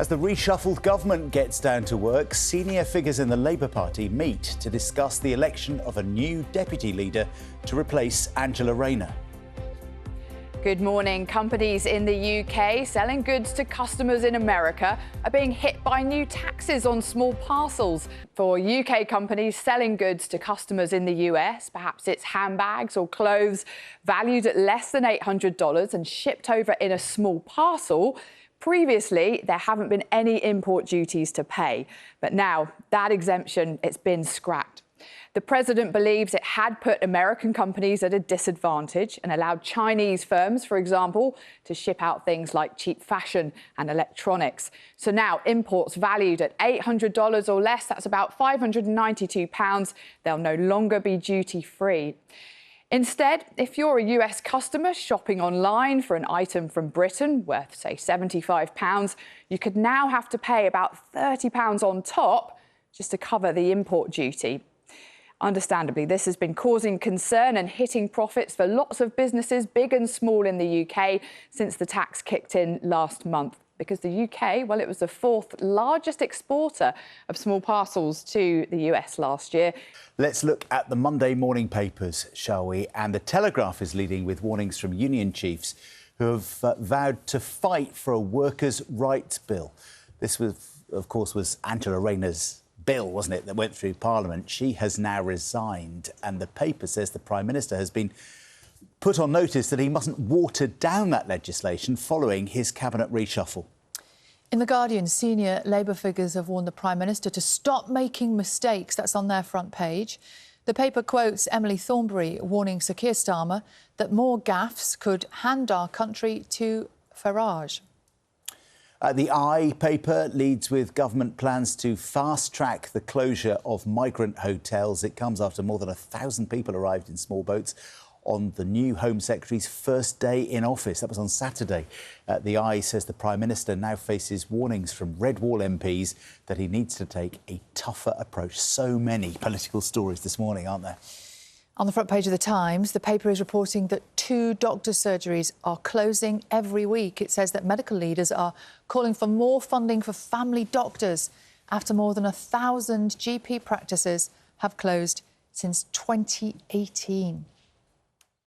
As the reshuffled government gets down to work, senior figures in the Labour Party meet to discuss the election of a new deputy leader to replace Angela Rayner. Good morning. Companies in the UK selling goods to customers in America are being hit by new taxes on small parcels. For UK companies selling goods to customers in the US, perhaps it's handbags or clothes valued at less than $800 and shipped over in a small parcel. Previously, there haven't been any import duties to pay, but now that exemption, it's been scrapped. The president believes it had put American companies at a disadvantage and allowed Chinese firms, for example, to ship out things like cheap fashion and electronics. So now imports valued at $800 or less, that's about £592, they'll no longer be duty-free. Instead, if you're a US customer shopping online for an item from Britain worth, say, £75, you could now have to pay about £30 on top just to cover the import duty. Understandably, this has been causing concern and hitting profits for lots of businesses, big and small, in the UK since the tax kicked in last month. Because the UK, well, it was the fourth largest exporter of small parcels to the US last year. Let's look at the Monday morning papers, shall we? And the Telegraph is leading with warnings from union chiefs who have vowed to fight for a workers' rights bill. This was, of course, was Angela Rayner's bill, wasn't it, that went through Parliament. She has now resigned, and the paper says the Prime Minister has been put on notice that he mustn't water down that legislation following his cabinet reshuffle. In The Guardian, senior Labour figures have warned the Prime Minister to stop making mistakes. That's on their front page. The paper quotes Emily Thornberry warning Sir Keir Starmer that more gaffes could hand our country to Farage. The Eye paper leads with government plans to fast-track the closure of migrant hotels. It comes after more than 1,000 people arrived in small boats on the new Home Secretary's first day in office. That was on Saturday. The Eye says the Prime Minister now faces warnings from Red Wall MPs that he needs to take a tougher approach. So many political stories this morning, aren't there? On the front page of The Times, the paper is reporting that 2 doctor surgeries are closing every week. It says that medical leaders are calling for more funding for family doctors after more than 1,000 GP practices have closed since 2018.